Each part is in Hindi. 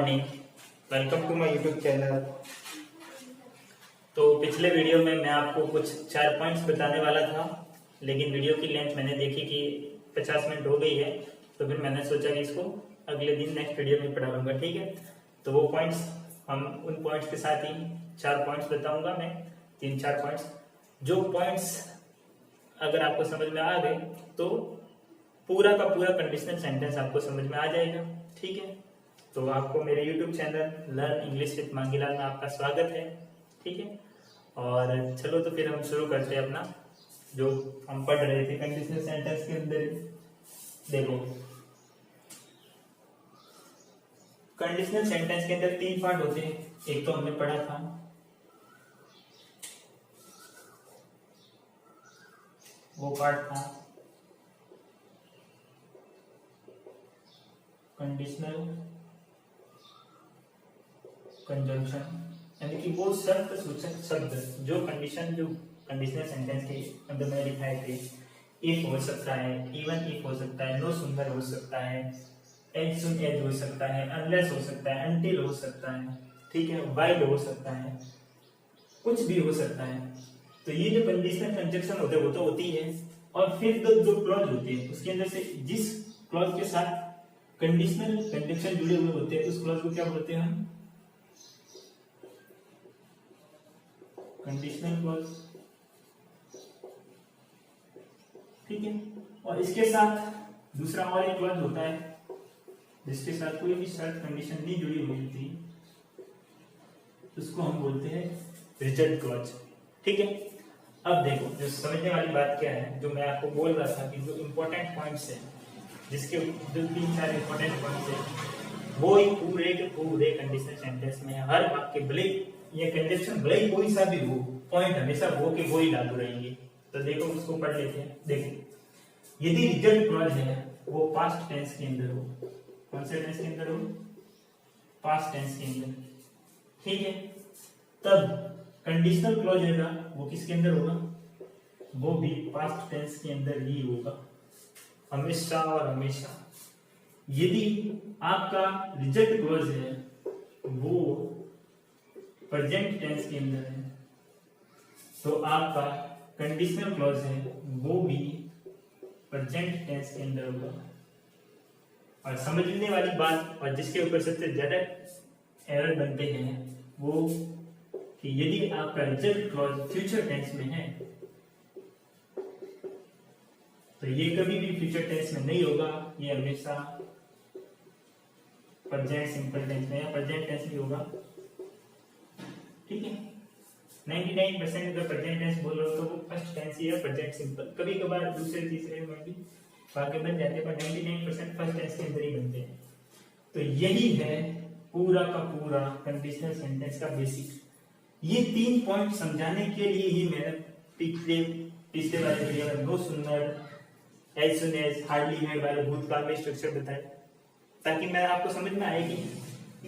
Morning, welcome to my YouTube channel. तो पिछले वीडियो में मैं आपको कुछ 4 पॉइंट्स बताने वाला था, लेकिन वीडियो की लेंथ मैंने देखी कि 50 मिनट हो गई है, तो फिर मैंने सोचा कि इसको अगले दिन नेक्स्ट वीडियो में पढ़ा लूँगा। ठीक है, तो वो पॉइंट्स हम उन पॉइंट्स के साथ ही 4 पॉइंट्स बताऊँगा मैं, 3-4 पॉइंट्स। जो पॉइंट्स अगर आपको समझ में आ गए तो पूरा का पूरा कंडीशनल सेंटेंस आपको समझ में आ जाएगा। ठीक है, तो आपको मेरे YouTube channel learn English with Mangilal में आपका स्वागत है। ठीक है, और चलो तो फिर हम शुरू करते हैं अपना जो हम पढ़ रहे थे कंडीशनल सेंटेंस के अंदर। देखो, कंडीशनल सेंटेंस के अंदर 3 पार्ट होते हैं। एक तो हमने पढ़ा था वो पार्ट था कंडीशनल कंजंक्शन, यानी कि वो शर्त सूचक शब्द जो कंडीशनल सेंटेंस के अंदर में लिखाए थे। इफ हो सकता है, इवन इफ हो सकता है, नो सुंदर हो सकता है, एज सुन एज हो सकता है, अनलेस हो सकता है, अनटिल हो सकता है, ठीक है, वाइल हो सकता है, कुछ भी हो सकता है। तो ये जो कंडीशनल कंजंक्शन होते हैं वो तो होती है, और फिर जो क्लॉज होती है उसके अंदर से जिस क्लॉज के साथ कंडीशनल कंजंक्शन जुड़े हुए होते हैं उस क्लॉज को क्या बोलते हैं हम? Conditional clause. ठीक है, और इसके साथ दूसरा और एक क्लॉज होता है जिसके साथ कोई भी शर्त कंडीशन नहीं जुड़ी हुई होती, उसको हम बोलते हैं रिजल्ट क्लॉज। ठीक है, अब देखो, जो समझने वाली बात क्या है, जो मैं आपको बोल रहा था कि जो इंपॉर्टेंट पॉइंट्स है, जिसके जो 3-4 इंपॉर्टेंट पॉइंट्स है, वो ही पूरे के पूरे कंडीशनल सेंटेंस में हर वाक्य भले ये कंजंक्शन भले ही कोई सा भी हो, पॉइंट हमेशा वो के वो ही लागू रहेंगे। तो देखो, उसको पढ़ लेते हैं। देखो, यदि रिजल्ट क्लॉज है वो पास्ट टेंस के अंदर हो, कौन से टेंस के अंदर हो? पास्ट टेंस के अंदर। ठीक है, तब कंडीशनल क्लॉज है वो किसके अंदर होगा? वो भी पास्ट टेंस के अंदर ही होगा, हमेशा और हमेशा। यदि आपका रिजल्ट क्लॉज है वो प्रेजेंट टेंस के अंदर है, तो आपका कंडीशनल क्लॉज है वो भी प्रेजेंट टेंस के अंदर होगा। और समझने वाली बात, और जिसके ऊपर सबसे ज्यादा एरर बनते हैं, वो कि यदि आपका रिजल्ट क्लॉज फ्यूचर टेंस में है तो ये कभी भी फ्यूचर टेंस में नहीं होगा, ये हमेशा प्रेजेंट सिंपल टेंस में या प्रेजेंट टेंस में होगा। ठीक है, 99% अगर प्रेजेंट टेंस बोल रहे हो तो वो फर्स्ट टेंस ही है, प्रेजेंट सिंपल। कभी कभार दूसरे तीसरे में भी वाक्य बन जाते हैं, पर 99% फर्स्ट टेंस के अंदर ही बनते हैं। तो यही है पूरा का पूरा कंडीशनल सेंटेंस का बेसिक। ये 3 पॉइंट समझाने के लिए ही मैंने पिछले वाले वीडियो में no sooner, as soon as, hardly had वाले भूतकाल में स्ट्रक्चर बताए, ताकि मैं आपको समझ में आए कि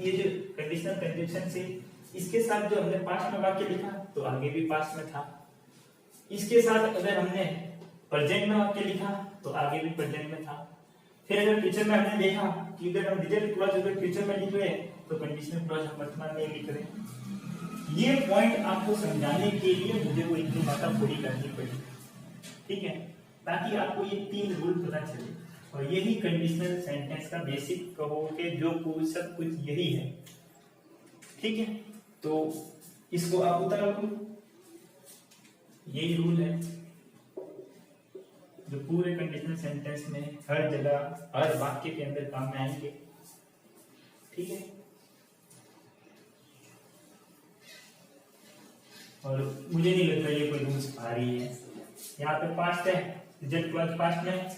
ये जो कंडीशनल कंजंक्शन से इसके साथ जो हमने पास्ट में वाक्य लिखा तो आगे भी पास्ट में था, इसके साथ अगर हमने प्रेजेंट में वाक्य लिखा तो आगे भी प्रेजेंट में था। फिर अगर फ्यूचर में हमने देखा कि अगर हम रिजल्ट क्लॉज अगर फ्यूचर में लिख रहे हैं तो कंडीशनल क्लॉज हम वर्तमान में लिख रहे हैं। ये पॉइंट आपको समझाने के लिए मुझे वो इतनी बातें पूरी करनी पड़ी। ठीक है, ताकि आपको ये 3 रूल पता चले, और यही कंडीशनल सेंटेंस का बेसिक कहो कि जो सब कुछ यही है। ठीक है, तो इसको आप उतार लो, यही रूल है जो पूरे कंडीशनल सेंटेंस में हर जगह हर वाक्य के अंदर काम में आएंगे। ठीक है, और मुझे नहीं लगता ये कोई रूल्स भारी है। यहाँ पे पास्ट है, रिजल्ट क्लॉज पास्ट में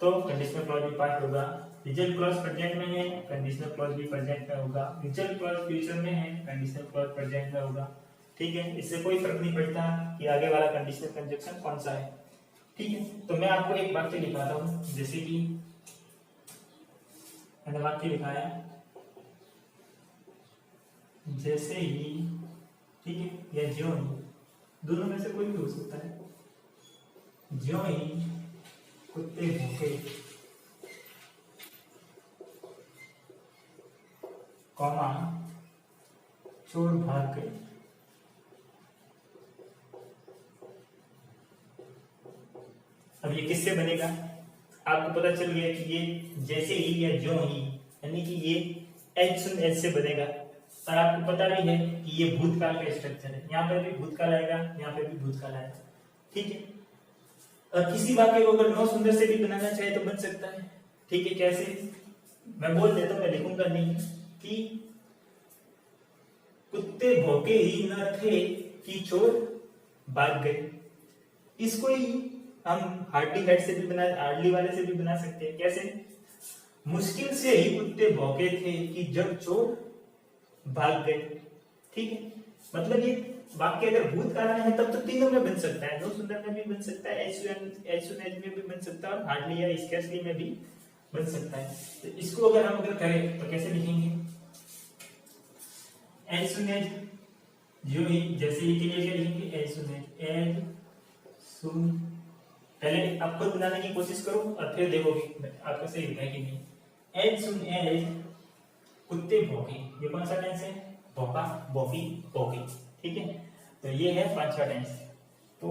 तो कंडीशनल क्लॉज भी पास्ट होगा। रिजल्ट क्लॉज प्रेजेंट में है, कंडीशनल क्लॉज भी प्रेजेंट में होगा। रिजल्ट क्लॉज फ्यूचर में है, कंडीशनल क्लॉज प्रेजेंट में होगा। ठीक है, इससे कोई फर्क नहीं पड़ता कि आगे वाला कंडीशनल कंजंक्शन कौन सा है। ठीक है, तो मैं आपको एक वाक्य लिखाता हूँ, जैसे कि मैंने वाक्य लिखाया जैसे ही, ठीक है, या ज्यों ही, दोनों में से कोई भी हो सकता है। ज्यों ही कुत्ते भूखे कॉमा चोर भाग गए। अब ये किससे बनेगा? आपको पता चल गया कि ये जैसे ही या जो ही, यानी कि ये एज सुन एज से बनेगा। और आपको पता भी है कि ये भूतकाल का स्ट्रक्चर है, यहाँ पे भी भूतकाल आएगा, यहाँ पे भी भूतकाल आएगा, ठीक है। और किसी वाक्य को अगर नौ सुंदर से भी बनाना चाहे तो बन सकता है, ठीक है। कैसे? मैं बोल देता हूँ, मैं लिखूंगा नहीं, कि कुत्ते भौंके ही न थे कि चोर भाग गए। इसको ही हम हार्डली हेड से भी बना, हार्डली वाले से भी बना सकते हैं। कैसे? मुश्किल से ही कुत्ते भौंके थे कि जब चोर भाग गए, ठीक है। मतलब ये वाक्य अगर भूतकाल में है तब तो तीनों में बन सकता है, नो सुंदर में भी बन सकता है, एज सुन एज में भी बन सकता है, और हार्डली या स्कैर्सली में भी बन सकता है। तो इसको अगर करें तो कैसे लिखेंगे? एज सुन एज, जो ही जैसे ही के लिए क्या लिखेंगे? As soon as soon. पहले आप खुद बनाने की कोशिश करो और फिर देखोगे आपको सही होगा कि नहीं। एज सुन एज कुत्ते भौंके, ये कौन सा टेंस है? भौंका, भौंकी, भौंकी, ठीक है। तो ये है पांचवा टेंस। तो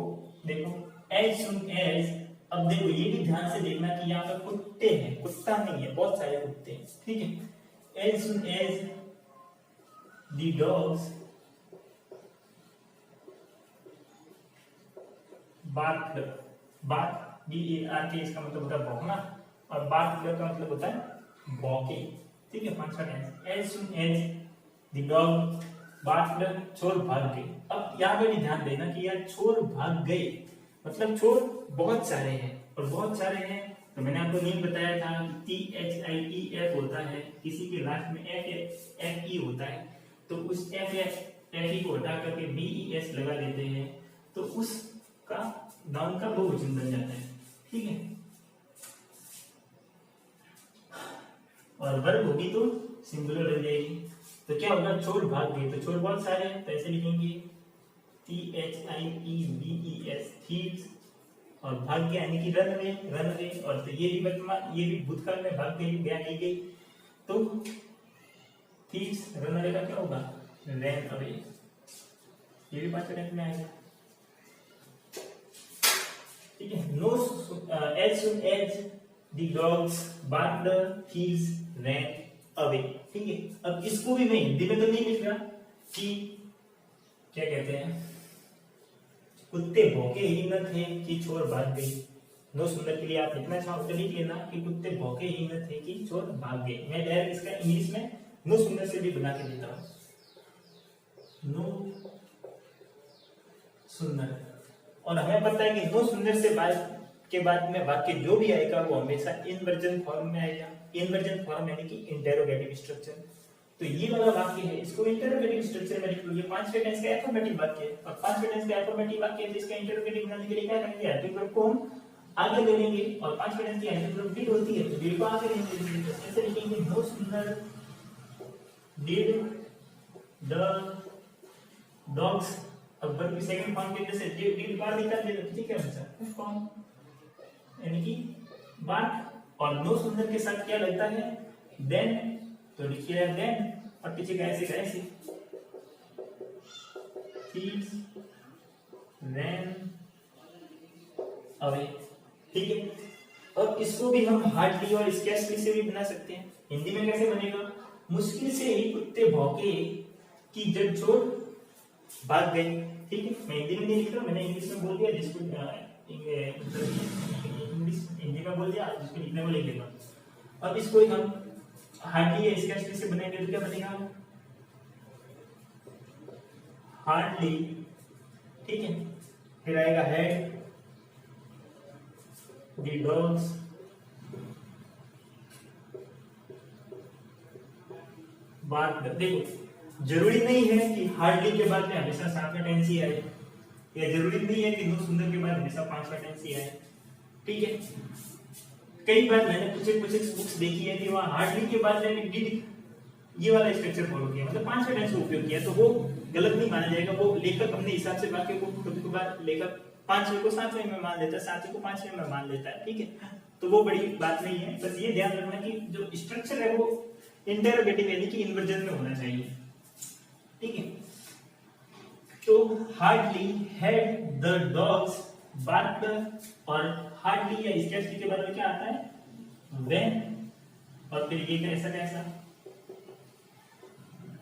देखो एज सुन एज, अब देखो ये भी ध्यान से देखना कि यहाँ पर कुत्ते हैं, कुत्ता नहीं है, बहुत सारे कुत्ते हैं, ठीक है। As soon as the dogs barked, bark BARK इसका मतलब होता है भौंकना, और बार्क्ड का मतलब होता है भौंके, ठीक है। पांचवा tense, as soon as the dog barked, चोर भाग गए। अब यहाँ पे भी ध्यान देना कि यार चोर भाग गए मतलब चोर बहुत सारे हैं, और बहुत सारे हैं तो मैंने आपको नियम बताया था THIEF होता है, किसी के लास्ट में FE होता है, तो उस FE को हटा करके BES लगा देते हैं, तो उसका नाउन का बहुवचन बन जाता है, ठीक है। और वर्ब होगी तो सिंगुलर बन जाएगी। तो क्या होगा? चोर भाग गए, तो चोर बहुत सारे हैं, तो ऐसे लिखेंगे THIEVES, थीव्स, और भाग गया यानी कि रन अवे, और तो ये भी वर्तमान, ये भी भूतकाल में भाग गई, गई गई, तो थीव्स रन अवे का क्या होगा? Ran away. ये भी पांचवें टेंस में आएगा, ठीक है। No as soon as the dogs barked, thieves ran away, ठीक है। अब इसको भी मैं हिंदी में तो नहीं लिख रहा कि क्या कहते हैं, कुत्ते भौंके ही न थे कि चोर भाग गए। नो सुंदर के लिए आप लिखना चाहो तो लिख लेना कि कुत्ते भौंके ही न थे कि चोर भाग गए। मैं डायरेक्ट इसका इंग्लिश में नो सुंदर से भी बना के देता हूं, नो सुंदर। और हमें पता है कि नो सुंदर से बाद में वाक्य जो भी आएगा वो हमेशा इनवर्जन फॉर्म में आएगा। इनवर्जन फॉर्म यानी कि इंटेरोगेटिव स्ट्रक्चर। तो ये वाला वाक्य है, इसको इंटेरोगेटिव स्ट्रक्चर में लिख लो। ये पांचवें टेंस का अफर्मेटिव वाक्य है, और पांचवें टेंस का अफर्मेटिव वाक्य है, जिसका इंटेरोगेटिव बनाने के लिए क्या करेंगे? हेल्पिंग वर्ब को हम आगे ले लेंगे, और पांचवें टेंस की हेल्पिंग वर्ब डिड होती है, तो डिड को आगे लेंगे। ऐसे लिखेंगे, नो सुंदर डिड द डॉग्स। अब वर्ब की सेकंड फॉर्म के जैसे डिड बार निकाल देते, ठीक है बच्चा, फर्स्ट फॉर्म यानी कि बार्क, और नो सुंदर के साथ क्या लगता है? देन, तो लिखिए देन, और पीछे का ऐसे थीव्स रैन अवे, ठीक है। और इसको भी हम हार्डली और स्कैर्सली से भी बना सकते हैं। हिंदी में कैसे बनेगा? मुश्किल से ही कुत्ते भौंके कि जब चोर भाग गए, ठीक है। मैं हिंदी में नहीं लिख रहा, मैंने इंग्लिश में बोल दिया, जिसको इंग्लिश हिंदी में बोल दिया, जिसको लिखने को लिख देगा। अब इसको हम हार्डली या स्कैर्सली से बनाएंगे तो क्या बनेगा? हार्डली, ठीक है। फिर आएगा हेड द डॉग्स बार्क्ड। देखो जरूरी नहीं है कि हार्डली के बाद में हमेशा सातवां टेंस ही आए, या जरूरी नहीं है कि नो सुंदर के बाद हमेशा पांचवा टेंस ही आए, ठीक है। कई बार मैंने कुछ बुक्स देखी है कि वहां हार्डली के बाद में डिड ये वाला स्ट्रक्चर फॉलो किया, मतलब पांचवें टेंस का उपयोग किया, तो वो गलत नहीं माना जाएगा। वो लेखक अपने हिसाब से वाक्य को कभी कभार लेखक पांचवें को सातवें में मान लेता है, सातवें को पांचवें में मान लेता है, ठीक है। तो वो बड़ी बात नहीं है, बस ये ध्यान रखना कि जो स्ट्रक्चर है वो इंटरोगेटिव यानी कि इन्वर्जन में होना चाहिए, ठीक है। तो हार्डली हैड द डॉग्स बार्क्ड, और हार्डली या स्कैर्सली के बारे में क्या आता है, व्हेन, और फिर ये कैसा कैसा,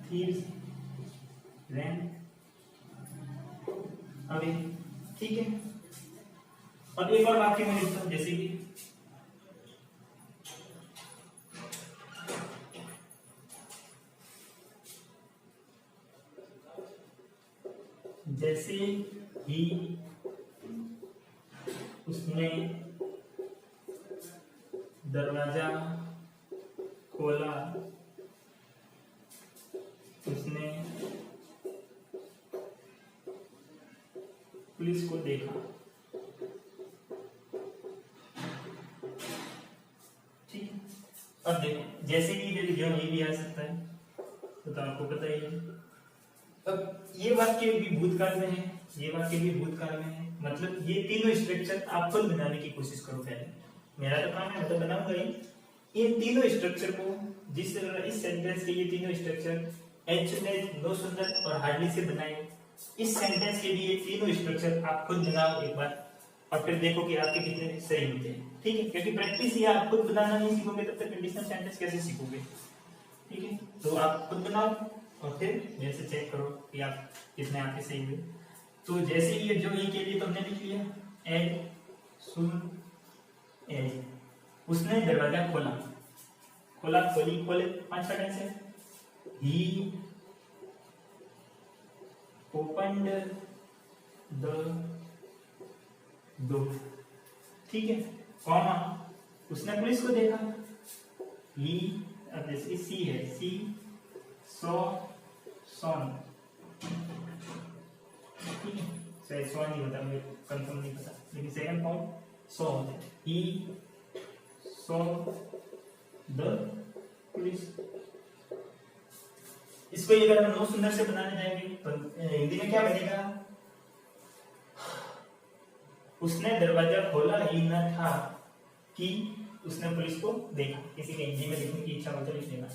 थीव्स रैन अवे, ठीक है। अब एक और वाक्य में लिखता हूं, जैसे कि जैसे ही उसने दरवाजा खोला, उसने पुलिस को देखा, ठीक है। अब देखो जैसे कि ये भी आ सकता है, तो आपको पता ही है। अब ये वाक्य भी भूतकाल में है, ये वाक्य भी भूतकाल में है, मतलब ये तीनों स्ट्रक्चर आप खुद बनाने की कोशिश करो पहले, मेरा तो काम है मैं तो बनाऊंगा ही। इन तीनों स्ट्रक्चर को, जिस तरह इस सेंटेंस के ये तीनों structure as soon as, no sooner और हार्डली से बनाए, इस सेंटेंस के भी ये तीनों स्ट्रक्चर आप खुद बनाओ एक बार, और फिर देखो कि आपके कितने सही होते हैं, ठीक है। क्योंकि प्रैक्टिस ही आप खुद बनाना नहीं सीखोगे तब तक कंडीशनल सेंटेंस कैसे सीखोगे, ठीक है। तो आप खुद बनाओ और फिर मेरे से चेक करो कि आप कितने आपके सही हुए। तो जैसे ये जो ई के लिए तो हमने लिख लिया, एज सुन एज उसने दरवाजा खोला, खोला खोली खोले, 5 सेकंड से, ही ओपन्ड द डोर, ठीक है। कॉमा उसने पुलिस को देखा, ही, अब जैसे सी है, सी सॉ सॉन, ठीक है। शायद सॉ नहीं होता, मुझे कंफर्म नहीं पता, लेकिन सेकंड फॉर्म सॉ होता है, ही सॉ द पुलिस। इसको अगर हम नो सुंदर से बनाने जाएंगे तो हिंदी में क्या बनेगा, उसने दरवाजा खोला ही न था कि उसने पुलिस को देखा। किसी के हिंदी में लिखने की इच्छा हो तो लिख लेना,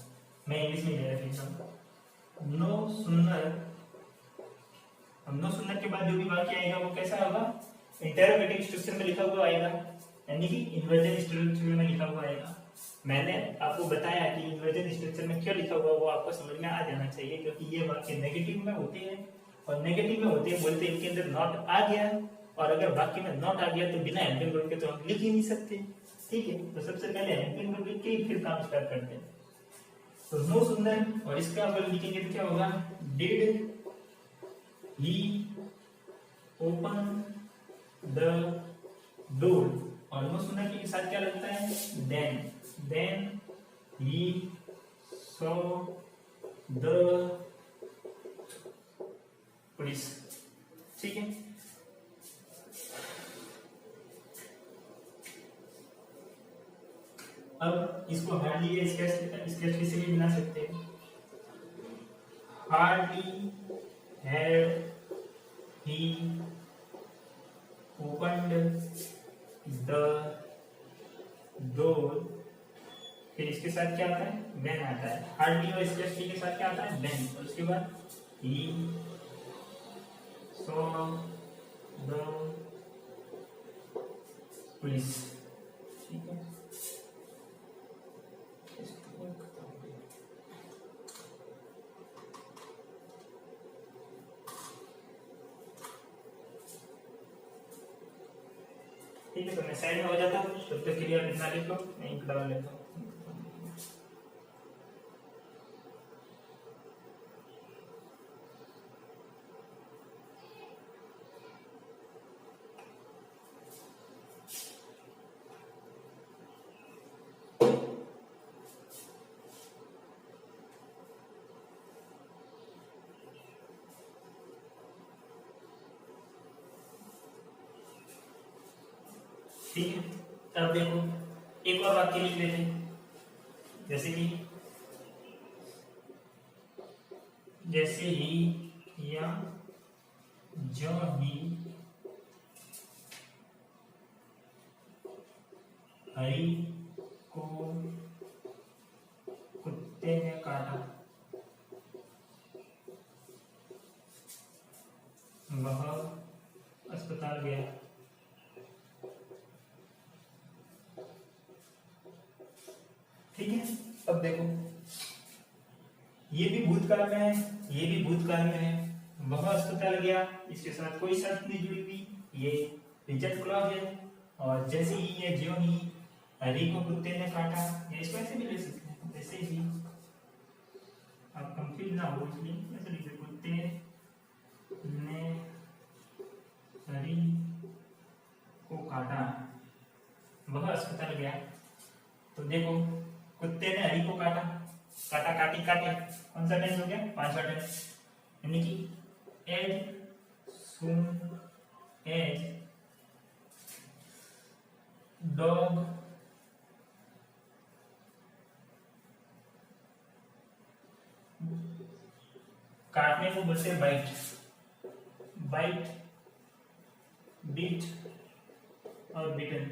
मैं इंग्लिश में ले रहा हूँ। नो सुंदर, अब नो सुंदर के बाद जो भी वाक्य आएगा वो कैसा होगा, इंटरोगेटिव स्ट्रक्चर में लिखा हुआ आएगा, यानी कि इन्वर्जन स्ट्रक्चर में लिखा हुआ आएगा। मैंने आपको बताया कि इन्वर्जन स्ट्रक्चर में क्यों लिखा हुआ वो आपको समझ में आ जाना चाहिए, क्योंकि ये वाक्य नेगेटिव में होते हैं, और नेगेटिव में होते हैं बोलते हैं इनके अंदर नॉट आ गया, और अगर वाक्य में नॉट आ गया तो बिना हेल्पिंग वर्ब के तो हम लिख ही नहीं सकते, ठीक है। तो सबसे पहले हेल्पिंग वर्ब लिख के फिर काम स्टार्ट करते हैं। तो नो सुंदर, और इसका अगर लिखेंगे तो क्या होगा, did he open the door, और नो सुंदर के साथ क्या लगता है, then he saw the police, ठीक है। अब इसको हार्डली या स्कैर्सली से भी बना सकते हैं। Hardly had he opened the door, फिर इसके साथ क्या आता है, व्हेन आता है। हार्डली और स्कैर्सली के साथ क्या आता है, व्हेन, और उसके बाद ही सॉ द पुलिस, ठीक है। ठीक है, तो मैं साइड में हो जाता हूँ, तब तक के लिए आप इतना लिख लो, मैं इंक डाल लेता हूँ। ठीक है, अब देखो एक और वाक्य लिख लेते हैं, जैसे ही या जो ही हरी को कुत्ते कुत्ते ने काटा, वह अस्पताल गया। ठीक है, अब देखो ये भी भूतकाल में है, ये भी भूतकाल में है। वह अस्पताल गया, इसके साथ कोई शर्त नहीं जुड़ी हुई, ये रिजेक्ट क्लॉज है। और जैसे ही ये ज्यों ही हरी को कुत्ते ने काटा, या इसको ऐसे भी ले सकते हैं, जैसे ही आप कंफ्यूज ना हो इसलिए ऐसे लिखिए, कुत्ते ने हरी को काटा, वह अस्पताल गया। तो देखो कुत्ते ने हरी को काटा, काटा काटी काटे, कौन सा टेंस हो गया, पांचवा टेंस, यानी कि एज सून एज डॉग काटने को बोलते हैं बाइट, बाइट, बीट और बीटन,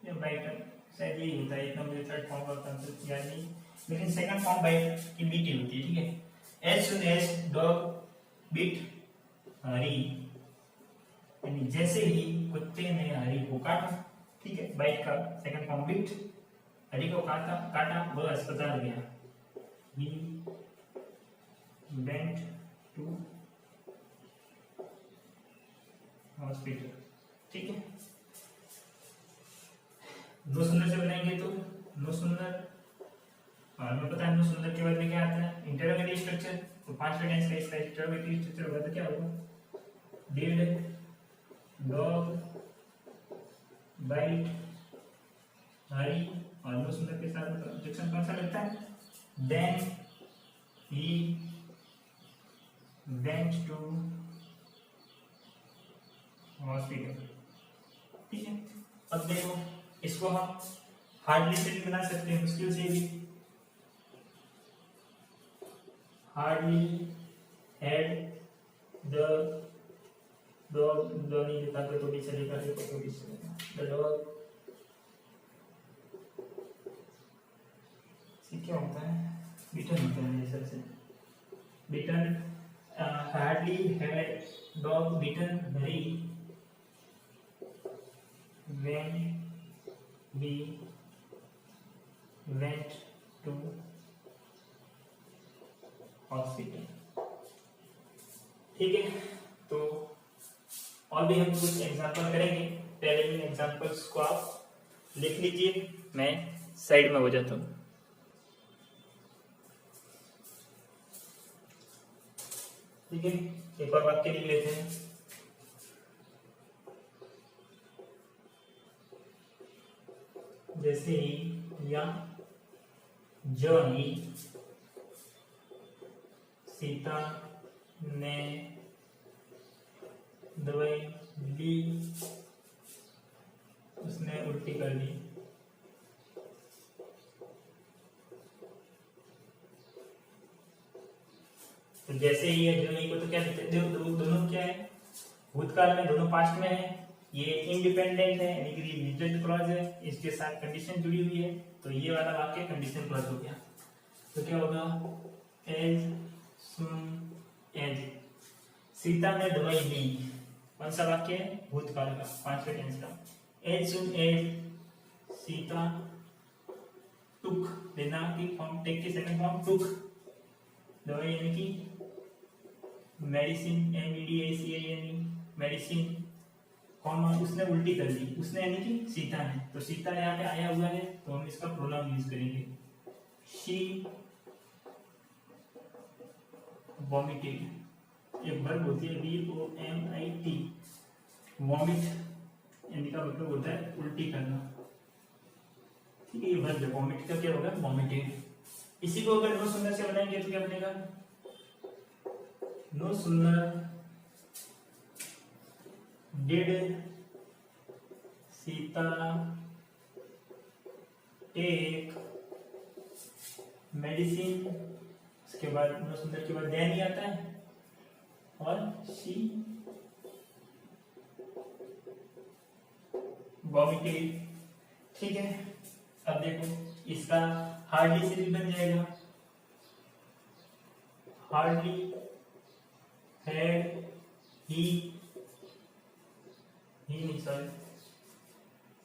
या बाइटन शायद यही होता है, इतना मुझे थर्ड फॉर्म का कंसेप्ट याद नहीं, लेकिन सेकंड फॉर्म बाइट की बीट ही होती है। ठीक है, as soon as dog beat Hari, यानी जैसे ही कुत्ते ने हरी को काटा। ठीक है, बाइट का सेकंड फॉर्म बीट, हरी को काटा काटा वह अस्पताल गया, ही went to हॉस्पिटल। ठीक है, नो सुंदर से बनाएंगे तो नो सुंदर, और हमें पता है नो सुंदर के बाद में क्या आता है, इंटरोगेटिव स्ट्रक्चर। तो पांचवें टेंस का इसका इंटरोगेटिव स्ट्रक्चर होगा तो क्या होगा, डिड डॉग बाइट हरी, और नो सुंदर के साथ कंजक्शन कौन सा लगता है, then he went to hospital. ठीक है, अब देखो इसको हम हार्डली से भी बना सकते हैं, मुश्किल से भी। Hardly had the dog, dog नहीं लिखा तो भी चलेगा, देखो तो भी चलेगा, द डॉग। क्या होता है, बीटन होता है मेरे हिसाब से, beaten. hardly had dog bitten Harry when we went to hospital। ठीक है, तो और भी हम कुछ एग्जांपल करेंगे, पहले इन एग्जांपल्स को आप लिख लीजिए, मैं साइड में हो जाता हूँ। ठीक है, एक और वाक्य लिख लेते हैं, जैसे ही या जो ही सीता ने दवाई ली, उसने उल्टी कर दी। तो जैसे ही है जो ही को तो क्या लिखते हैं, दोनों क्या है, भूतकाल में, दोनों पास्ट में है, ये इंडिपेंडेंट है यानी कि रिजल्ट क्लॉज है, इसके साथ कंडीशन जुड़ी हुई है, तो ये वाला वाक्य कंडीशन क्लॉज हो गया। तो क्या होगा, एज सून एज सीता ने दवाई ली, कौन सा वाक्य है, भूतकाल का, पांचवें टेंस का। एज सून एज सीता टुक, लेना की फॉर्म, टेक की सेकंड फॉर्म टुक, दवाई यानी कि मेडिसिन, MEDICIN, मेडिसिन, कौन, उसने उल्टी कर दी, उसने यानी कि सीता ने, तो सीता यहाँ पे आया हुआ है तो हम इसका प्रोनाउन यूज करेंगे, शी वॉमिटेड, एक वर्ब होती है VOMIT, वॉमिट यानी का मतलब होता है उल्टी करना। ठीक है, ये वर्ब है, वॉमिट का क्या होगा, वॉमिटेड। इसी को अगर नो सुंदर से बनाएंगे तो क्या बनेगा, नो सुंदर डिड सीता टेक मेडिसिन, उसके बाद नो सुंदर के बाद देन ही आता है, और शी वॉमिटेड। ठीक है, अब देखो इसका हार्डली से भी बन जाएगा, हार्डली हैड ही नहीं सॉरी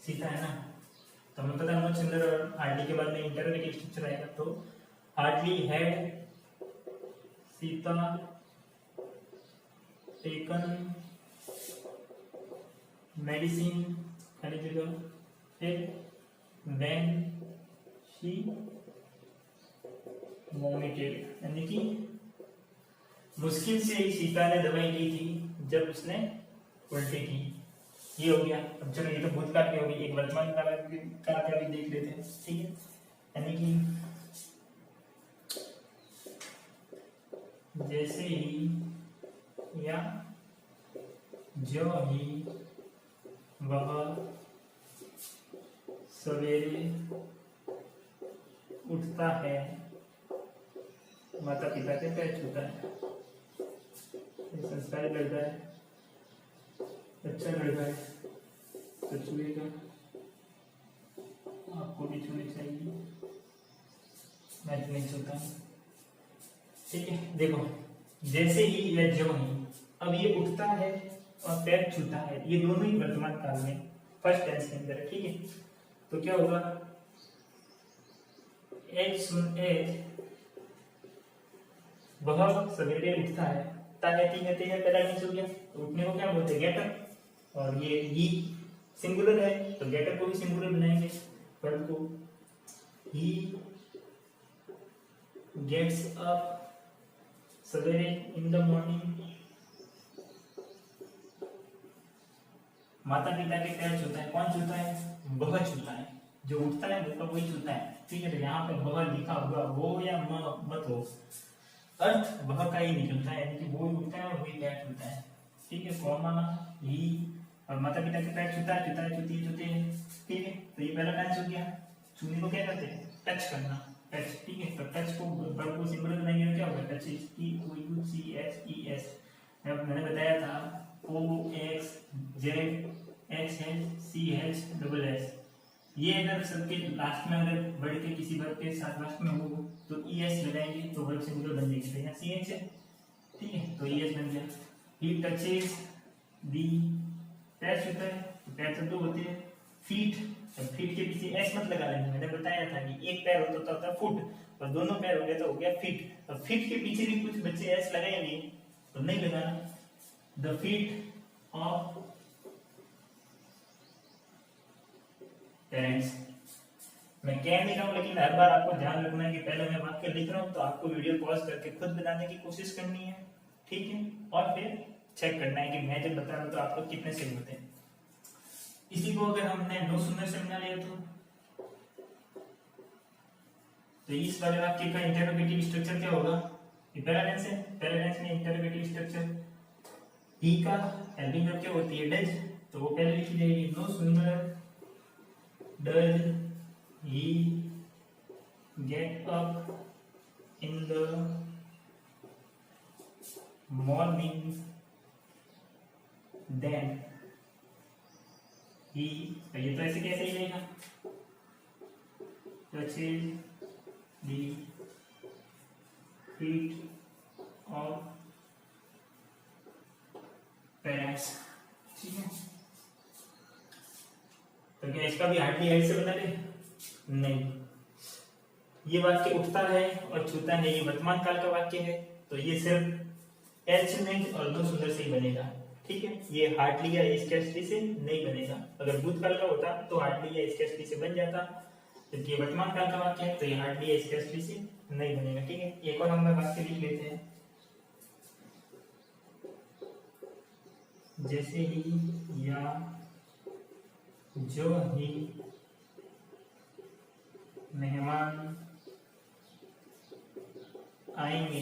सीता है ना, तो हमें पता है सिंगुलर और हार्डली के बाद में इंटरोगेटिव स्ट्रक्चर आएगा। तो hardly had Sita taken medicine खाली जगह फिर व्हेन शी वोमिटेड, यानी कि मुश्किल से ही सीता ने दवाई ली थी जब उसने उल्टी की। ये हो गया। अब चलो ये तो भूतकाल की हो गई, एक वर्तमान काल का भी देख लेते हैं, ठीक है। यानी कि जैसे ही या जो ही वह सवेरे उठता है माता पिता के पैर छूता है। संस्कारी लड़का है, अच्छा लड़का है तो छूएगा, आपको भी छूने चाहिए, मैं तो नहीं छूता हूँ, ठीक है। देखो जैसे ही या जो ही, अब ये उठता है और पैर छूता है, ये दोनों ही वर्तमान काल में फर्स्ट टेंस के अंदर है, ठीक है। तो क्या होगा, एज सुन एज वह सवेरे उठता है, पहला टेंस हो गया, तो उठने को क्या बोलते हैं, गेट अप। और ये ही सिंगुलर है तो गेट अप को भी सिंगुलर बनाएंगे, वर्ब को। ही गेट्स अप सवेरे इन द मॉर्निंग, माता पिता के पैर छूता है, कौन छूता है, वह छूता है, जो उठता है वो वही छूता है, ठीक है। तो यहाँ पे वह लिखा हुआ, वो या मत हो, अर्थ वह का ही निकलता है, यानी कि वो उठता है और वही पैर छूता है, ठीक है। कॉमा ही और माता पिता के पैर छूता है, छूते हैं, ठीक है। तो ये पहला टेंस हो गया। छूने को क्या करते हैं, टच करना, टच, ठीक है। तो टच को वर्ब को सिंगुलर बनाएंगे तो क्या होगा, टच, TOUCHES। मैंने बताया था OXZHCHSS, ये अगर सबके लास्ट में अगर वर्ड के किसी वर्ब के साथ लास्ट में हो तो ES लगाएंगे तो वर्ब सिंगुलर बन जाएगी। यहाँ CH है, ठीक है, तो ES बन गया। ही टचेस दी, पैर छूता है, तो पैर तो दो होते हैं, फीट, फीट के पीछे S मत लगा लेंगे, मैंने बताया था कि एक पैर होता था फुट और दोनों पैर हो गया तो हो गया फीट। अब फीट के पीछे भी कुछ बच्चे S लगाएंगे तो नहीं लगाना। द फीट ऑफ पेरेंट्स, मैं कह नहीं रहा हूँ लेकिन हर बार आपको ध्यान रखना है कि पहले मैं वाक्य लिख रहा हूँ तो आपको वीडियो पॉज करके खुद बनाने की कोशिश करनी है, ठीक है। और फिर चेक करना है कि मैं जब बता रहा हूँ तो आपको कितने सही होते हैं। इसी को अगर हमने नो सुनर से बना लिया तो इस वाले वाक्य का इंटरोगेटिव स्ट्रक्चर क्या होगा, ये पहला टेंस है, पहले टेंस में इंटरोगेटिव स्ट्रक्चर ही का हेल्पिंग वर्ब क्या होती है, डज, तो वो पहले लिखी जाएगी। No sooner does he get up in the morning then he, ये तो ऐसे कैसे ही रहेगा, touches the feet of parents, ठीक है। तो क्या इसका भी हार्डली हेड से बना ले, नहीं। ये वाक्य उठता है और छूता है, ये वर्तमान काल का वाक्य है तो ये सिर्फ एच और दो सुंदर से ही बनेगा, ठीक है। ये हार्डली या स्कैर्सली से नहीं बनेगा। अगर भूतकाल का होता तो हार्डली या स्कैर्सली से बन जाता, क्योंकि ये वर्तमान काल का वाक्य है तो ये हार्डली या स्कैर्सली से नहीं बनेगा, ठीक है। एक और हम वाक्य लिख लेते हैं, जैसे ही या जो ही मेहमान आएंगे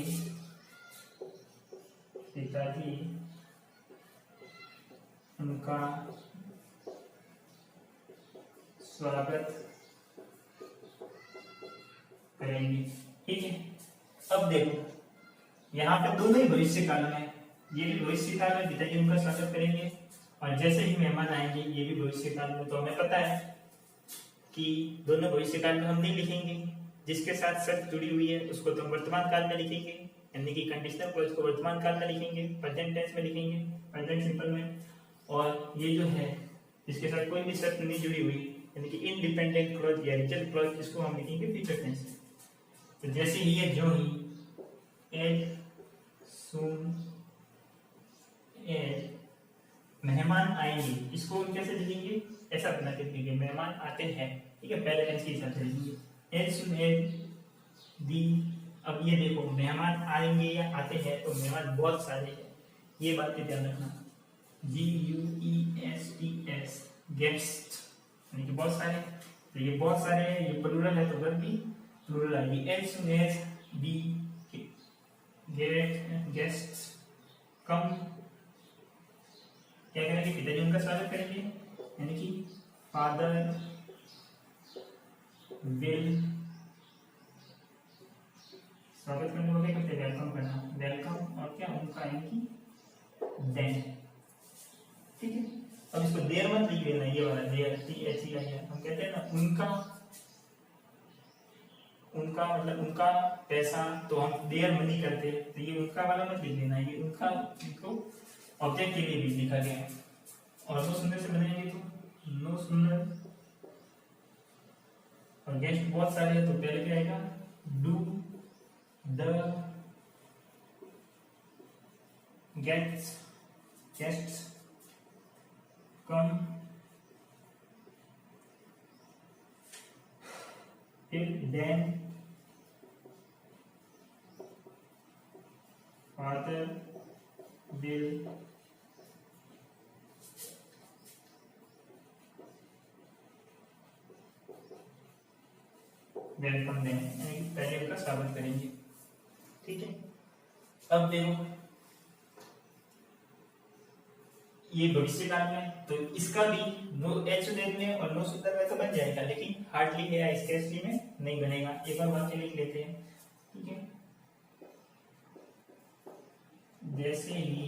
पिताजी उनका स्वागत करेंगे, ठीक है। अब देखो यहाँ पे दोनों ही भविष्य काल में, ये भी भविष्य काल में पिताजी उनका स्वागत करेंगे और जैसे ही मेहमान आएंगे ये भी भविष्य काल में। तो हमें पता है कि दोनों भविष्यकाल में हम नहीं लिखेंगे, जिसके साथ शर्त जुड़ी हुई है उसको तो हम वर्तमान काल में लिखेंगे, यानी कि कंडीशनल क्लॉज को वर्तमान काल में लिखेंगे, प्रेजेंट टेंस में लिखेंगे, प्रेजेंट सिंपल में। और ये जो है जिसके साथ कोई भी शर्त नहीं जुड़ी हुई यानी कि इंडिपेंडेंट क्लॉज या रिजल्ट क्लॉज, इसको हम लिखेंगे फ्यूचर टेंस में। तो जैसे ही है जो ही एज सून एज मेहमान आएंगे, इसको हम कैसे लिखेंगे, ऐसा बना के लिखेंगे मेहमान आते हैं, ठीक है, पहले टेंस के हिसाब से लिखेंगे एज सून एज दी। अब ये देखो मेहमान आएंगे या आते हैं, तो मेहमान बहुत सारे हैं, ये बात पे ध्यान रखना। GUESTS गेस्ट यानी कि बहुत सारे, तो ये बहुत सारे हैं, ये प्लूरल है तो वर्ब भी प्लूरल आएगी। As soon as the guests come, क्या करेंगे, पिताजी उनका स्वागत करेंगे, यानी कि फादर विल, स्वागत करने को क्या करते हैं, वेलकम करना, वेलकम, और क्या उनका यानी कि देन, ठीक है। अब इसको देर मत लिख लेना, ये वाला देर THEIR, हम कहते हैं ना उनका, उनका मतलब उनका पैसा, तो हम देयर मनी करते हैं, तो ये उनका वाला मत लिख लेना, ये उनका इनको ऑब्जेक्ट के लिए भी लिखा गया है। और नो सुनर से बनाएंगे तो नो सुनर, और गेस्ट बहुत सारे हैं तो पहले क्या आएगा, डू द गेस्ट्स कम, फिर देन फादर विल वेलकम दें, पहले उनका स्वागत करेंगे, ठीक है। अब देखो ये भविष्य काल में, तो इसका भी नो एच में और नो सुंदर में तो बन जाएगा, लेकिन हार्डली है या स्केर्सली में नहीं बनेगा। एक बार वाक्य लिख लेते हैं, ठीक है। जैसे ही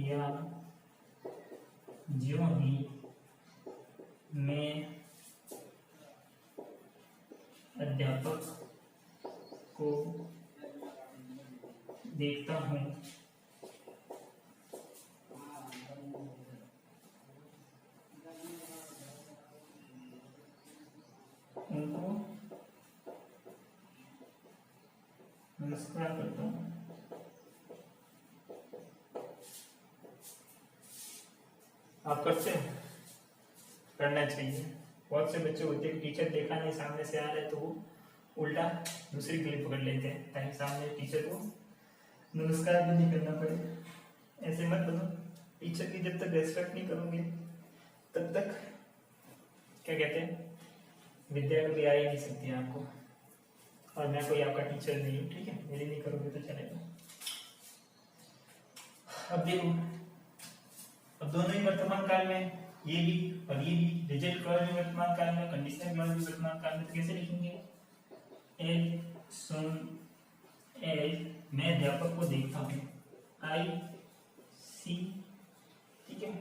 या ज्यों ही मैं अध्यापक को देखता हूँ, उनको नमस्कार करता हूँ। आप करते हो, करना चाहिए। बहुत से बच्चे होते हैं टीचर देखा नहीं सामने से आ रहे तो वो उल्टा दूसरी क्लिप पकड़ लेते हैं ताकि सामने टीचर को नमस्कार भी नहीं करना पड़े। ऐसे मत बनो, टीचर की जब तक रेस्पेक्ट नहीं करोगे तब तक क्या कहते हैं विद्या कभी आ ही नहीं सकती है आपको। और मैं कोई आपका टीचर नहीं हूँ, ठीक है, मेरी नहीं करोगे तो चलेगा। अब देखो, अब दोनों ही वर्तमान काल में, ये भी और ये भी, रिजल्ट क्लॉज भी वर्तमान काल में, कंडीशनल क्लॉज भी वर्तमान काल में, तो कैसे लिखेंगे, एज सुन एज मैं अध्यापक को देखता हूँ, आई सी, ठीक है,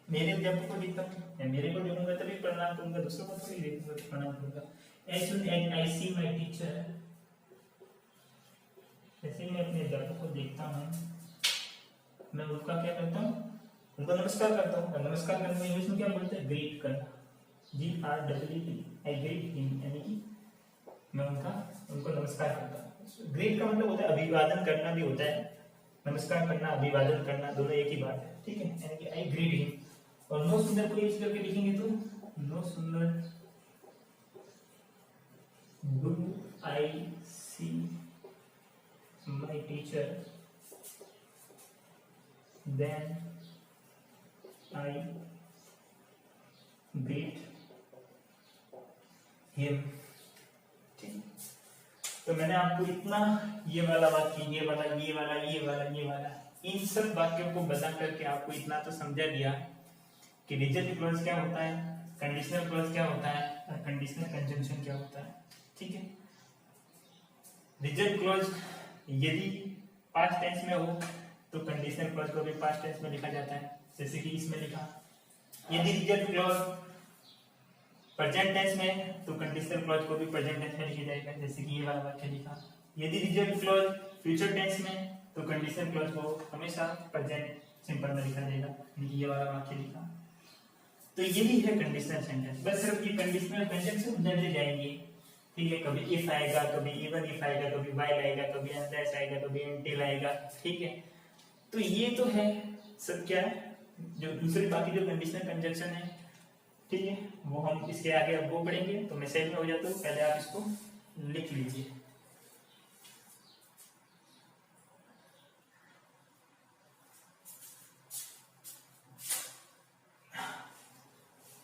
मेरे अध्यापक को देखता हूँ, मैं मेरे को देखूंगा तभी प्रणाम करूंगा, दूसरों को थोड़ी देखूंगा तो प्रणाम करूंगा। As soon as I see my teacher, जैसे मैं अपने अध्यापक को देखता हूँ मैं उनका क्या करता हूँ, उनको नमस्कार करता हूँ। और नमस्कार करने में इंग्लिश में क्या बोलते हैं, ग्रीट करना, GREET, आई ग्रीट हिम, यानी कि मैं उनको नमस्कार करता हूँ। ग्रीट का मतलब होता है अभिवादन करना भी होता है, नमस्कार करना अभिवादन करना दोनों एक ही बात है, ठीक है, यानी कि आई ग्रीट हिम। और नो सुंदर को यूज करके लिखेंगे तो no sooner do I see my teacher then I greet him, ठीक। तो मैंने आपको इतना ये वाला वाक्य, ये वाला, ये वाला, ये वाला, ये वाला, इन सब वाक्यों को बता करके आपको इतना तो समझा दिया कि रिजल्ट क्लॉज क्या होता है, कंडीशनल क्लॉज क्या होता है और कंडीशनल कंजंक्शन क्या होता है, ठीक है। रिजल्ट क्लॉज यदि पास्ट टेंस में हो तो कंडीशनल क्लॉज को भी पास्ट टेंस में लिखा जाता है, जैसे कि इसमें लिखा। यदि रिजल्ट क्लॉज प्रेजेंट टेंस में तो कंडीशनल क्लॉज को भी प्रेजेंट टेंस में लिखा जाएगा, जैसे कि ये वाला वाक्य लिखा। यदि रिजल्ट क्लॉज फ्यूचर टेंस में तो कंडीशनल क्लॉज को हमेशा प्रेजेंट सिंपल में लिखा जाएगा, ये वाला वाक्य लिखा। तो यही है कंडीशनल सेंटेंस। बस सिर्फ ये कंडीशनल कंजंक्शन समझते जाएंगे, ठीक है। कभी इफ आएगा, कभी इवन इफ आएगा, कभी व्हाइल आएगा, कभी अनलेस आएगा, कभी अनटिल आएगा, ठीक है। तो ये तो है सब क्या है, जो दूसरी बाकी जो कंडीशनल कंजंक्शन है, ठीक है, वो हम इसके आगे अब वो पढ़ेंगे। तो मैं सेव में हो जाता हूँ, पहले आप इसको लिख लीजिए।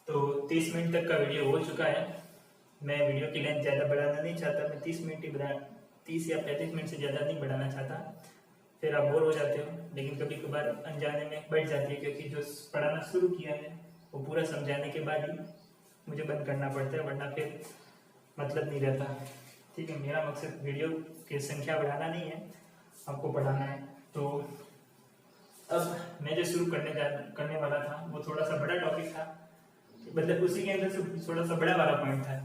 तो 30 मिनट तक का वीडियो हो चुका है। मैं वीडियो की लेंथ ज़्यादा बढ़ाना नहीं चाहता, मैं 30 मिनट ही 30 या 35 मिनट से ज़्यादा नहीं बढ़ाना चाहता, फिर आप बोर हो जाते हो। लेकिन कभी कभार अनजाने में बढ़ जाती है, क्योंकि जो पढ़ाना शुरू किया है वो पूरा समझाने के बाद ही मुझे बंद करना पड़ता है, वरना फिर मतलब नहीं रहता, ठीक है। मेरा मकसद वीडियो की संख्या बढ़ाना नहीं है, आपको पढ़ाना है। तो अब मैं जो शुरू करने वाला था वो थोड़ा सा बड़ा टॉपिक था, मतलब उसी के अंदर से थोड़ा सा बड़ा वाला पॉइंट था,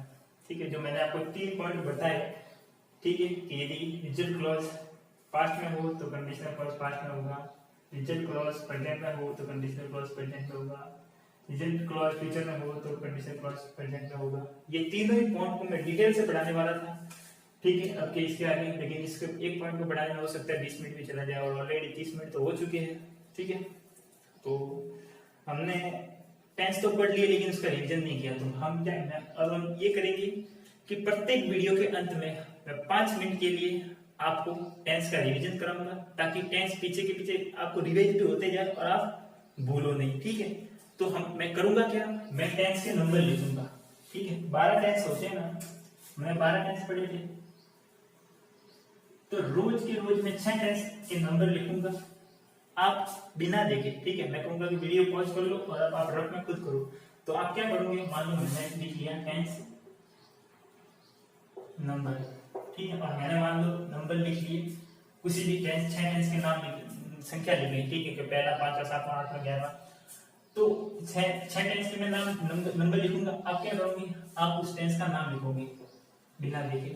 ठीक है। जो मैंने आपको 3 पॉइंट बताए, ठीक है, कि यदि रिजल्ट क्लॉज पास्ट में हो तो कंडीशनल क्लॉज पास्ट में होगा, रिजल्ट क्लॉज प्रेजेंट में हो तो कंडीशनल क्लॉज प्रेजेंट में होगा, रिजल्ट क्लॉज फ्यूचर में हो तो कंडीशनल क्लॉज प्रेजेंट में होगा। ये तीनों ही पॉइंट को मैं डिटेल से पढ़ाने वाला था, ठीक है। अब के इसके आगे, लेकिन इसके एक पॉइंट को बढ़ाने में हो सकता है 20 मिनट भी चला जाए, और ऑलरेडी 30 मिनट तो हो चुके हैं, ठीक है। तो हमने टेंस तो पढ़ लिए, लेकिन उसका रिवीजन नहीं किया। तो हम क्या, अब हम ये करेंगे कि प्रत्येक वीडियो के अंत में मैं 5 मिनट के लिए आपको टेंस का रिवीजन कराऊंगा, ताकि टेंस पीछे के पीछे आपको रिवाइज भी होते जाए और आप भूलो नहीं, ठीक है। तो मैं करूंगा क्या, मैं टेंस के नंबर लिखूंगा, ठीक है। 12 टेंस होते हैं ना, मैं 12 टेंस पढ़े थे, तो रोज के रोज मैं 6 टेंस के नंबर लिखूंगा, आप बिना देखे, ठीक है। मैं कहूंगा कि वीडियो पॉज कर लो और अब आप रफ में खुद करो। तो आप क्या करोगे, मान लो मैंने लिख लिया टेंस नंबर, ठीक है, और मैंने मान लो नंबर लिख लिए, उसी भी टेंस 6 टेंस के नाम संख्या लिख ली, ठीक है, कि पहला 5 7 8 11। तो 6 टेंस के मैं नाम नंबर लिखूंगा, आप क्या करोगे, आप उस टेंस का नाम लिखोगे बिना देखे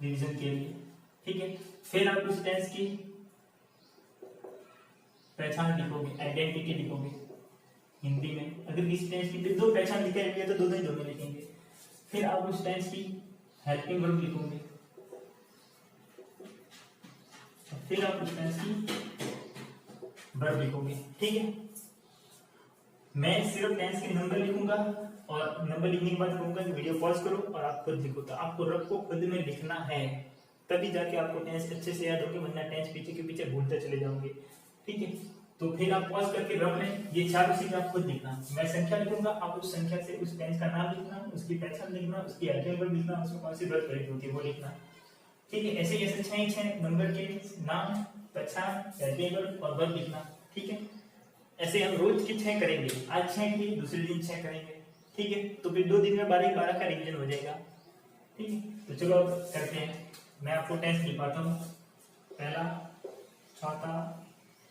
रिवीजन के लिए, ठीक है। फिर आप उस टेंस की पहचान लिखोगे, आइडेंटिटी लिखोगे हिंदी में। अगर इस टेंस की 2 पहचान लिखेंगे तो दोनों लिखेंगे। फिर आप उस टेंस की हेल्पिंग वर्ब लिखोगे, फिर आप उस टेंस की वर्ब लिखोगे, ठीक है। मैं सिर्फ टेंस के नंबर लिखूंगा, और नंबर लिखने के बाद कहूंगा कि वीडियो पॉज करो और आप खुद लिखो। तो आपको रब को खुद में लिखना है, तभी जाके आपको टेंस अच्छे से याद होगी, वरना टेंस पीछे के पीछे भूलते चले जाओगे, ठीक है। तो फिर आप पॉज करके रब में ये 4 चीज आप खुद लिखना, मैं संख्या लिखूंगा, आप उस संख्या से उस टेंस का नाम लिखना, उसकी पहचान लिखना, उसकी हेल्पिंग वर्ब लिखना, उसमें कौन सी वर्ब करेक्ट होती है वो लिखना, ठीक है। ऐसे ऐसे 6 नंबर के नाम, पहचान, हेल्पिंग वर्ब और वर्ब लिखना, ठीक है। ऐसे हम रोज के 6 करेंगे, आज 6 किए, दूसरे दिन 6 करेंगे, ठीक है। तो फिर 2 दिन में 12 का रिवीजन हो जाएगा, ठीक है। तो चलो अब करते हैं, मैं आपको टेंस लिखवाता हूँ। पहला, चौथा,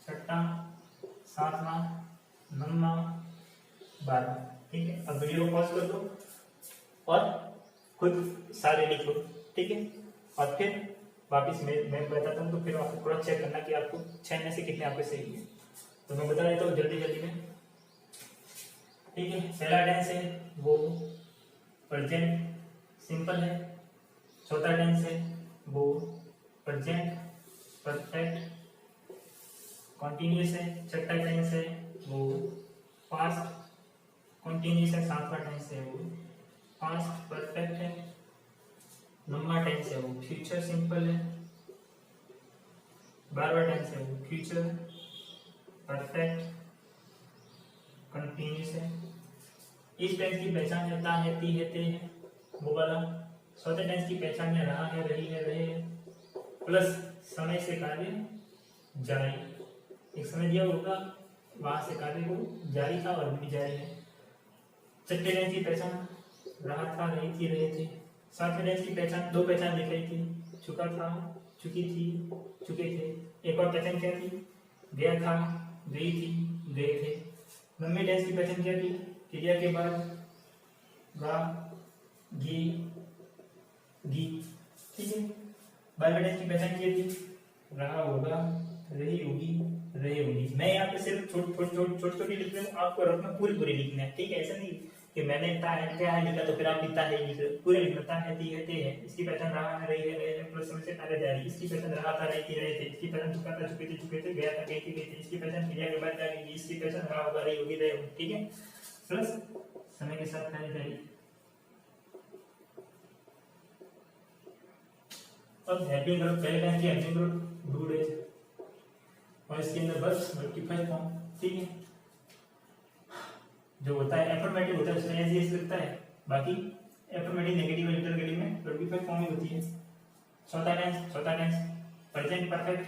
छठा, 7वां, 9वां, 12, ठीक है। अब वीडियो पॉज कर दो और खुद सारे लिख लो, ठीक है। और फिर वापस मैं बताता हूँ, तो फिर आपको क्रॉस चेक करना कि आपको 6 में से कितने आपके सही है। तो मैं बता देता हूँ जल्दी में, ठीक है। पहला टेंस है वो प्रेजेंट सिंपल है, चौथा टेंस है वो प्रेजेंट परफेक्ट कॉन्टिन्यूअस है, छठा टेंस है वो पास्ट कॉन्टिन्यूअस है, 7वां टेंस है वो पास्ट परफेक्ट है, 9वां टेंस है वो फ्यूचर सिंपल है, 12वां टेंस है वो फ्यूचर परफेक्ट कंटिन्यूअस है। इस टेंस की पहचान है ता है, ती है, ते है, वो वाला। चौथे टेंस की पहचान है रहा है, रही है, रहे है, प्लस समय से कार्य जारी, एक समय दिया होगा, वहां से कार्य को जारी था और भी जारी है। छठे टेंस की पहचान रहा था, रही थी, रहे थे। सातवें टेंस की पहचान 2 पहचान लिख रही थी, चुका था, चुकी थी, चुके थे। एक और पहचान क्या थी, गया था, गई थी, गए थे। 9वें टेंस की पहचान क्या थी, क्रिया के बाद गा गी गी। ठीक है, बार बार टेंस की पहचान की थी, रहा होगा, रही होगी, रहे होगी। मैं यहाँ पे सिर्फ छोटी लिख रहा हूँ, आपको रखना पूरी लिखना है। ठीक है, ऐसा नहीं कि मैंने ता है क्या है लिखा तो फिर आप ता है लिख रहे, पूरे लिखना। ता है, ती है, ते है, इसकी पहचान रहा है, रही है, रहे हैं, प्लस से आगे जा रही, इसकी पहचान रहा था, रही थी, रहे थे, इसकी पहचान चुका था, चुके थे, गया था, गए थे, गए थे, इसकी पहचान क्रिया के बाद जाएगी, इसकी पहचान रहा होगा, रही होगी, रहे होगी। ठीक है, प्लस समय के साथ कार्य जारी। अब हेल्पिंग वर्ब पहले टाइम की हेल्पिंग वर्ब डू डेज, और इसके अंदर बस मल्टीप्लाई फॉर्म। ठीक है, जो होता है एफर्मेटिव होता है उसमें एज एस लगता है, बाकी एफर्मेटिव नेगेटिव इंटरगेटिव में मल्टीप्लाई फॉर्म ही होती है। चौथा टेंस प्रेजेंट परफेक्ट,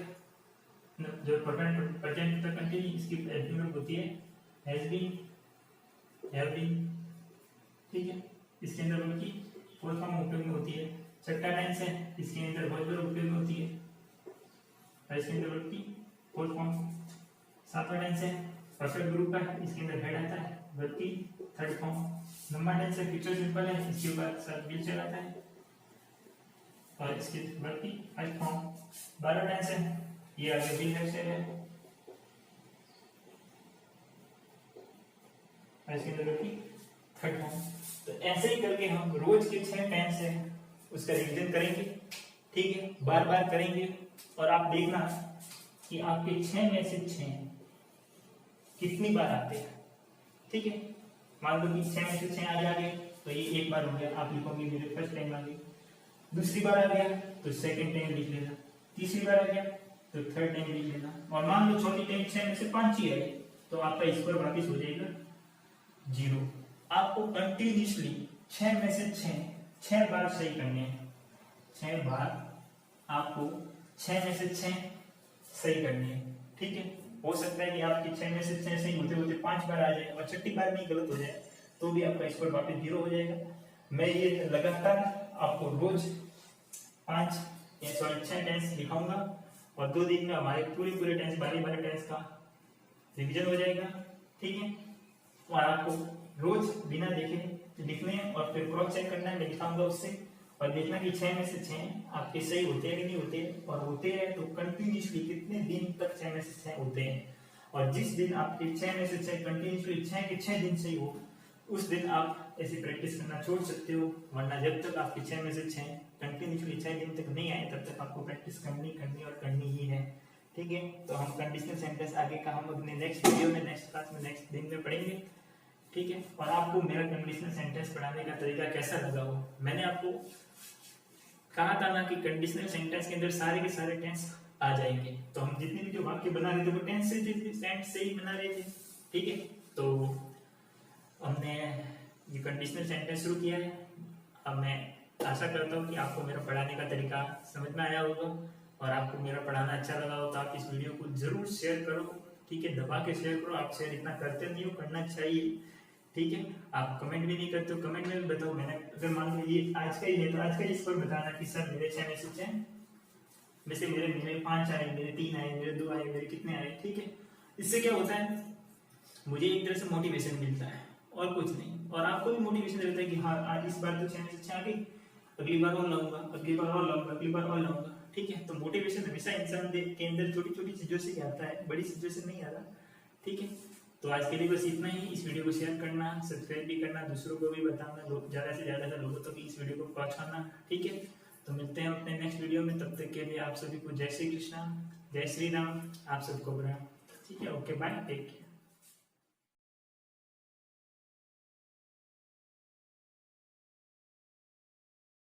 जो परफेक्ट प्रेजेंट तक कंटिन्यू, इसकी हेल्पिंग वर्ब होती है हैज बीन, हैव बीन। ठीक है, इसके अंदर वर्ब की फोर्थ फॉर्म उपयोग में होती है। छठा टेंस है, इसके अंदर वर्ब उपयोग में होती है, और इसके अंदर वर्ब की फोर्थ फॉर्म। सातवां टेंस है परफेक्ट ग्रुप का है, इसके अंदर हेड आता है, वर्ब की थर्ड फॉर्म। नंबर टेंस है फ्यूचर सिंपल है, इसके बाद सब बिल चलाता है, और इसके वर्ब की फाइव फॉर्म। 12 टेंस है, ये आगे बिल है, और इसके अंदर वर्ब की थर्ड फॉर्म। तो ऐसे ही करके हम रोज के 6 टेंस है उसका रिवीजन करेंगे। ठीक है, बार बार करेंगे, और आप देखना कि आपके 6 में से 6 कितनी बार आते हैं। ठीक है, मान लो कि 6 में से 6 आ गए तो ये एक बार हो गया, आप लिखोगे मेरे फर्स्ट टाइम आ गई। दूसरी बार आ गया तो सेकंड टाइम लिख लेना, तीसरी बार आ गया तो थर्ड टाइम लिख लेना, और मान लो छोटी टाइम 6 में से 5 ही आई तो आपका स्कोर वापिस हो जाएगा 0। आपको कंटिन्यूसली 6 में से 6 बार सही करने हैं। 6 बार आपको 6 में से 6 सही करनी है। ठीक है, हो सकता है कि आपकी 6 में से 6 सही होते होते 5 बार आ जाए और छठी बार में गलत हो जाए तो भी आपका स्कोर वापस 0 हो जाएगा। मैं ये लगातार आपको रोज 6 टेंस दिखाऊंगा, और 2 दिन में हमारे पूरे टेंस 12 टेंस का रिवीजन हो जाएगा। ठीक है, और आपको रोज बिना देखे लिखने और फिर क्रॉस चेक करना है, मैं दिखाऊंगा उससे, और देखना कि 6 में से 6 आपके सही होते हैं कि नहीं होते, और होते हैं तो कंटिन्यूसली कितने दिन तक 6 में से 6 होते हैं। और जिस दिन आपके 6 में से 6 कंटिन्यूसली 6 के 6 दिन सही हो उस दिन आप ऐसी प्रैक्टिस करना छोड़ सकते हो, वरना जब तक आपके 6 में से 6 कंटिन्यूसली 6 दिन तक नहीं आए तब तक आपको प्रैक्टिस करनी और करनी ही है। ठीक है, तो हम कंडीशनल सेंटेंस आगे का हम अपने नेक्स्ट वीडियो में, नेक्स्ट क्लास में, नेक्स्ट दिन में पढ़ेंगे। ठीक है, और आपको मेरा कंडीशनल सेंटेंस पढ़ाने का तरीका कैसा लगा हो, मैंने आपको कहा था ना कि कंडीशनल सेंटेंस के अंदर सारे के सारे टेंस आ जाएंगे, तो हम जितने भी जो वाक्य बना रहे थे वो टेंस से ही बना रहे थे। ठीक है, तो हमने ये कंडीशनल सेंटेंस शुरू किया है। अब मैं आशा करता हूँ कि आपको मेरा पढ़ाने का तरीका समझ में आया होगा, और आपको मेरा पढ़ाना अच्छा लगा हो तो आप इस वीडियो को जरूर शेयर करो। ठीक है, दबा के शेयर करो, आप शेयर इतना करते नहीं हो, करना चाहिए। ठीक है, आप कमेंट भी नहीं करते हो, कमेंट में भी बताओ। मैंने अगर मान लो ये आज का ही है तो आज का ही स्कोर बताना कि सर मेरे 6 में से 6 में से मेरे 5 आए, मेरे 3 आए, मेरे 2 आए, मेरे कितने आए। ठीक है, इससे क्या होता है, मुझे एक तरह से मोटिवेशन मिलता है और कुछ नहीं, और आपको भी मोटिवेशन रहता है कि हाँ आज इस बार तो 6 में से 6 आ गई, अगली बार और लाऊंगा, अगली बार और लाऊंगा, अगली बार और लाऊंगा। ठीक है, तो मोटिवेशन हमेशा इंसान के अंदर छोटी छोटी चीजों से आता है, बड़ी चीजों से नहीं आता। ठीक है, तो आज के लिए बस इतना ही। इस वीडियो को शेयर करना, सब्सक्राइब भी करना, दूसरों को भी बताना, ज़्यादा से ज़्यादा लोगों तक इस वीडियो को पहुंचाना। ठीक है, तो मिलते हैं अपने नेक्स्ट वीडियो में, तब तक के लिए आप सभी को जय श्री कृष्णा, जय श्री राम, आप सबको प्रणाम। ठीक है, ओके बाय, टेक केयर।